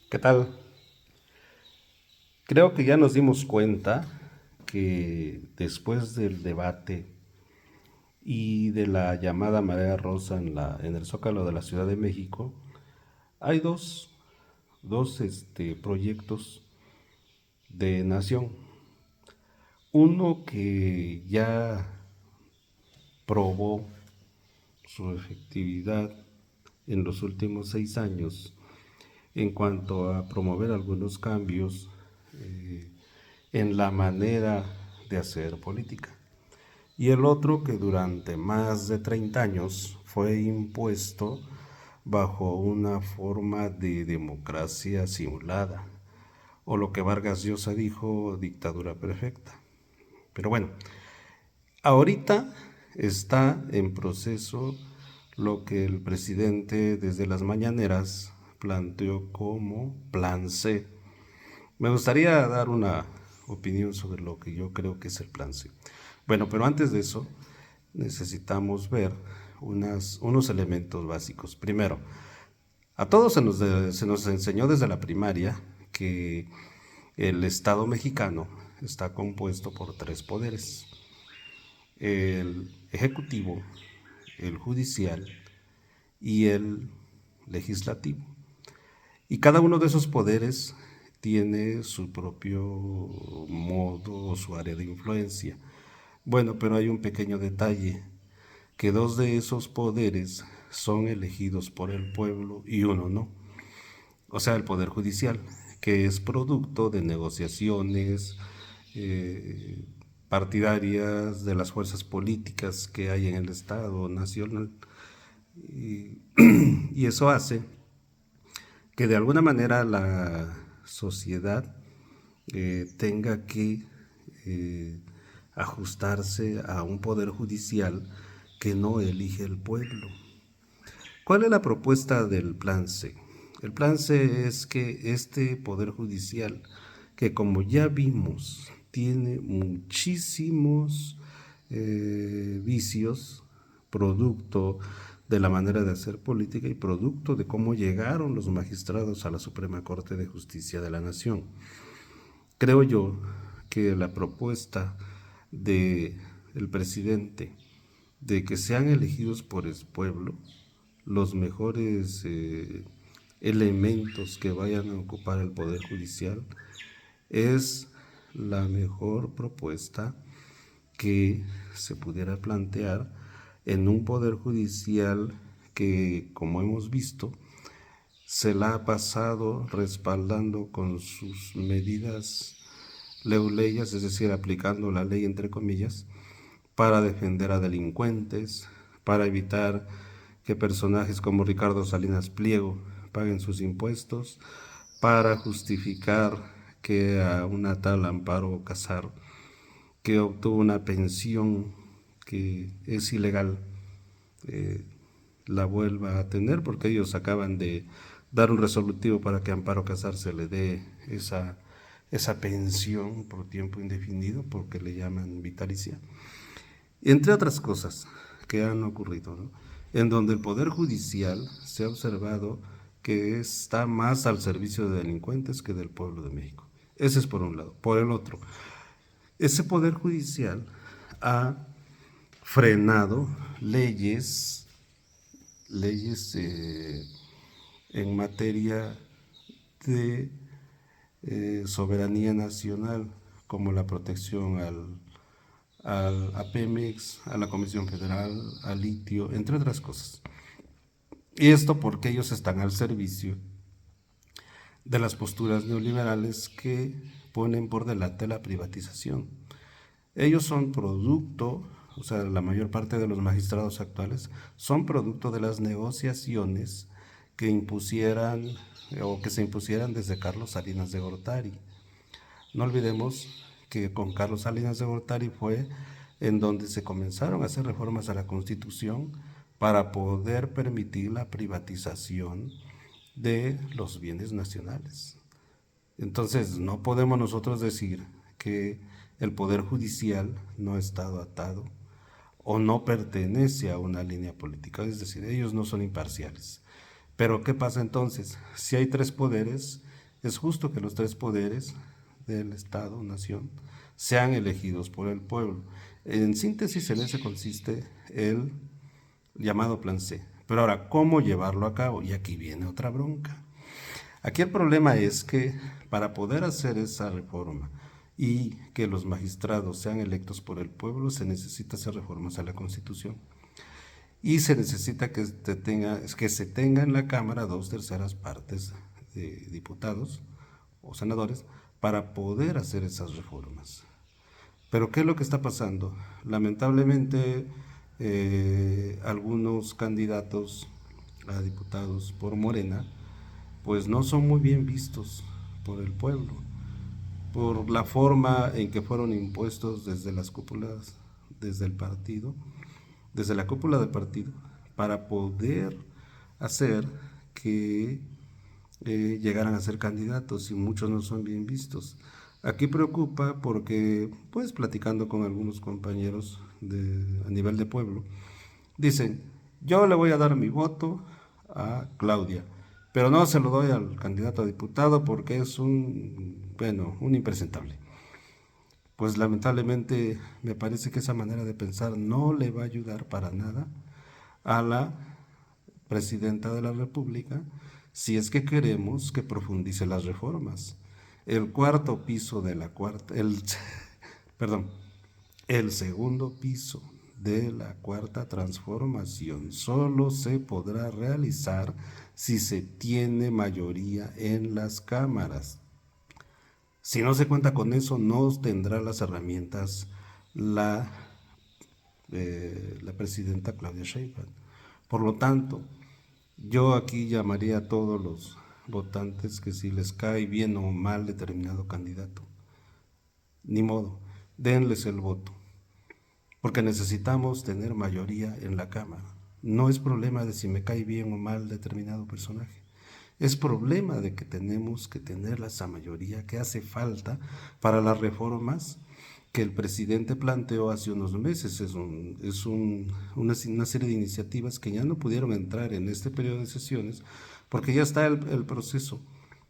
¿Qué tal? Creo que ya nos dimos cuenta que después del debate y de la llamada marea rosa en el Zócalo de la Ciudad de México, hay dos proyectos de nación. Uno que ya probó su efectividad en los últimos 6 años en cuanto a promover algunos cambios en la manera de hacer política. Y el otro que durante más de 30 años fue impuesto bajo una forma de democracia simulada, o lo que Vargas Llosa dijo, dictadura perfecta. Pero bueno, ahorita está en proceso lo que el presidente desde las mañaneras planteó como Plan C. Me gustaría dar una opinión sobre lo que yo creo que es el Plan C. Bueno, pero antes de eso necesitamos ver unos elementos básicos. Primero, a todos se nos enseñó desde la primaria que el Estado mexicano está compuesto por tres poderes: el ejecutivo, el judicial y el legislativo. Y cada uno de esos poderes tiene su propio modo o su área de influencia. Bueno, pero hay un pequeño detalle, que dos de esos poderes son elegidos por el pueblo y uno no. O sea, el poder judicial, que es producto de negociaciones eh, partidarias de las fuerzas políticas que hay en el Estado nacional. Y, y eso hace que de alguna manera la sociedad tenga que eh, ajustarse a un poder judicial que no elige el pueblo. ¿Cuál es la propuesta del Plan C? El Plan C es que este poder judicial, que como ya vimos, tiene muchísimos vicios, producto de la manera de hacer política y producto de cómo llegaron los magistrados a la Suprema Corte de Justicia de la Nación. Creo yo que la propuesta de el presidente de que sean elegidos por el pueblo los mejores elementos que vayan a ocupar el poder judicial es la mejor propuesta que se pudiera plantear en un poder judicial que, como hemos visto, se la ha pasado respaldando con sus medidas leuleyas, es decir, aplicando la ley entre comillas, para defender a delincuentes, para evitar que personajes como Ricardo Salinas Pliego paguen sus impuestos, para justificar que a una tal Amparo Casar, que obtuvo una pensión que es ilegal, eh, la vuelva a tener, porque ellos acaban de dar un resolutivo para que Amparo Casar se le dé esa pensión por tiempo indefinido, porque le llaman vitalicia, entre otras cosas que han ocurrido, ¿no? En donde el Poder Judicial se ha observado que está más al servicio de delincuentes que del pueblo de México. Ese es por un lado. Por el otro, ese Poder Judicial ha frenado leyes en materia de soberanía nacional, como la protección a Pemex, a la Comisión Federal, al litio, entre otras cosas. Y esto porque ellos están al servicio de las posturas neoliberales que ponen por delante la privatización. Ellos son producto, o sea, la mayor parte de los magistrados actuales son producto de las negociaciones que impusieran o que se impusieran desde Carlos Salinas de Gortari. No olvidemos que con Carlos Salinas de Gortari fue en donde se comenzaron a hacer reformas a la Constitución para poder permitir la privatización de los bienes nacionales. Entonces, no podemos nosotros decir que el Poder Judicial no ha estado atado o no pertenece a una línea política, es decir, ellos no son imparciales. Pero ¿qué pasa entonces? Si hay tres poderes Es justo que los tres poderes del Estado, nación, sean elegidos por el pueblo. En síntesis, en ese consiste el llamado Plan C. Pero ahora, ¿cómo llevarlo a cabo? Y aquí viene otra bronca. Aquí el problema es que para poder hacer esa reforma y que los magistrados sean electos por el pueblo, se necesita hacer reformas a la Constitución. Y se necesita que se tenga en la Cámara 2/3 de diputados o senadores para poder hacer esas reformas. Pero ¿qué es lo que está pasando? Lamentablemente, algunos candidatos a diputados por Morena, pues no son muy bien vistos por el pueblo, por la forma en que fueron impuestos desde las cúpulas, desde el partido, desde la cúpula del partido, para poder hacer que llegaran a ser candidatos, y muchos no son bien vistos. Aquí preocupa porque, pues platicando con algunos compañeros a nivel de pueblo, dicen, yo le voy a dar mi voto a Claudia, pero no se lo doy al candidato a diputado porque es un impresentable. Pues lamentablemente me parece que esa manera de pensar no le va a ayudar para nada a la presidenta de la República si es que queremos que profundice las reformas. El cuarto piso de la cuarta, perdón, el segundo piso de la cuarta transformación solo se podrá realizar si se tiene mayoría en las cámaras. Si no se cuenta con eso, no tendrá las herramientas la, la presidenta Claudia Sheinbaum. Por lo tanto, yo aquí llamaría a todos los votantes que si les cae bien o mal determinado candidato, ni modo, denles el voto, porque necesitamos tener mayoría en la Cámara. No es problema de si me cae bien o mal determinado personaje. Es problema de que tenemos que tener esa mayoría que hace falta para las reformas que el presidente planteó hace unos meses. Una serie de iniciativas que ya no pudieron entrar en este periodo de sesiones porque ya está el proceso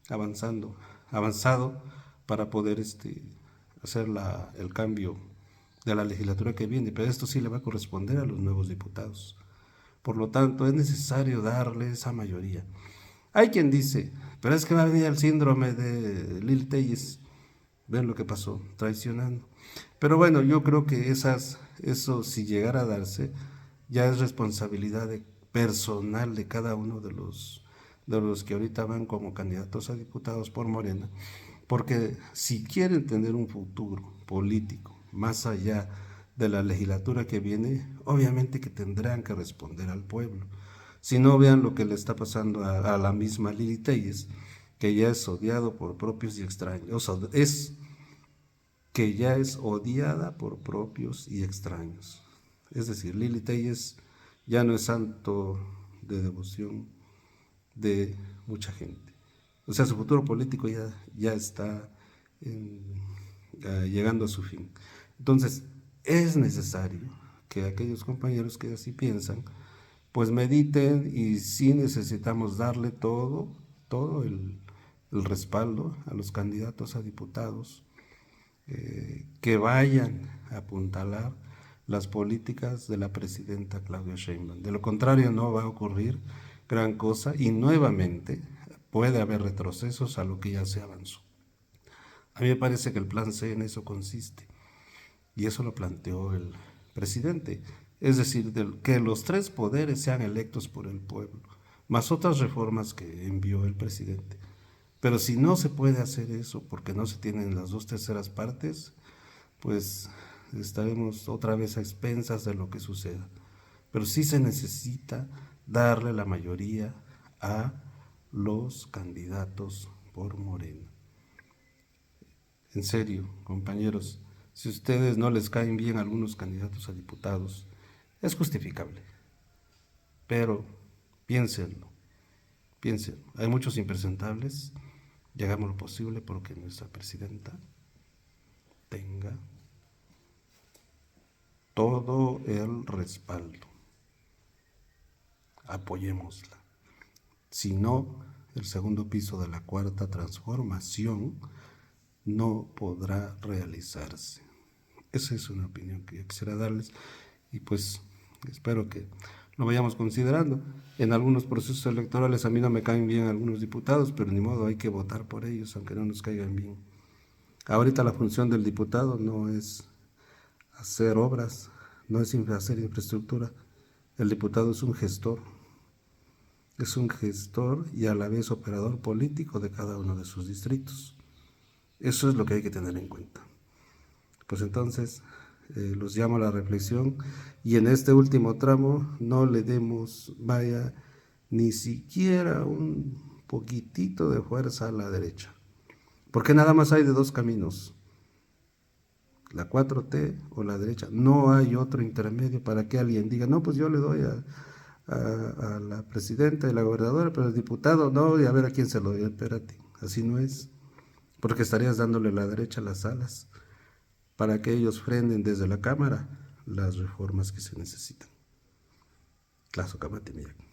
avanzado para poder hacer el cambio de la legislatura que viene, pero esto sí le va a corresponder a los nuevos diputados. Por lo tanto, es necesario darle esa mayoría. Hay quien dice, pero es que va a venir el síndrome de Lil Telles. Ven lo que pasó, traicionando. Pero bueno, yo creo que eso si llegara a darse, ya es responsabilidad personal de cada uno de los que ahorita van como candidatos a diputados por Morena, porque si quieren tener un futuro político más allá de la legislatura que viene, obviamente que tendrán que responder al pueblo. Si no, vean lo que le está pasando a la misma Lili Telles, que ya es odiado por propios y extraños. O sea, que ya es odiada por propios y extraños. Es decir, Lili Telles ya no es santo de devoción de mucha gente. O sea, su futuro político ya está llegando a su fin. Entonces, es necesario que aquellos compañeros que así piensan, pues mediten, y sí necesitamos darle todo el respaldo a los candidatos a diputados, que vayan a apuntalar las políticas de la presidenta Claudia Sheinbaum. De lo contrario, no va a ocurrir gran cosa y nuevamente puede haber retrocesos a lo que ya se avanzó. A mí me parece que el plan C en eso consiste, y eso lo planteó el presidente, es decir, que los tres poderes sean electos por el pueblo, más otras reformas que envió el presidente. Pero si no se puede hacer eso porque no se tienen las 2/3 pues estaremos otra vez a expensas de lo que suceda. Pero sí se necesita darle la mayoría a los candidatos por Morena. En serio, compañeros, si a ustedes no les caen bien algunos candidatos a diputados, es justificable. Pero piénsenlo, piénsenlo. Hay muchos impresentables, y hagamos lo posible porque nuestra presidenta tenga todo el respaldo. Apoyémosla. Si no, el segundo piso de la cuarta transformación no podrá realizarse. Esa es una opinión que yo quisiera darles y pues espero que lo vayamos considerando. En algunos procesos electorales a mí no me caen bien algunos diputados, pero ni modo, hay que votar por ellos, aunque no nos caigan bien. Ahorita la función del diputado no es hacer obras, no es hacer infraestructura. El diputado es un gestor y a la vez operador político de cada uno de sus distritos. Eso es lo que hay que tener en cuenta. Pues entonces los llamo a la reflexión y en este último tramo no le demos, ni siquiera un poquitito de fuerza a la derecha, porque nada más hay de dos caminos, la 4T o la derecha, no hay otro intermedio para que alguien diga, no, pues yo le doy a la presidenta y la gobernadora, pero el diputado no, y a ver a quién se lo doy, espérate, así no es, porque estarías dándole a la derecha las alas para que ellos frenen desde la Cámara las reformas que se necesitan. Tlazohcamati, Miyak.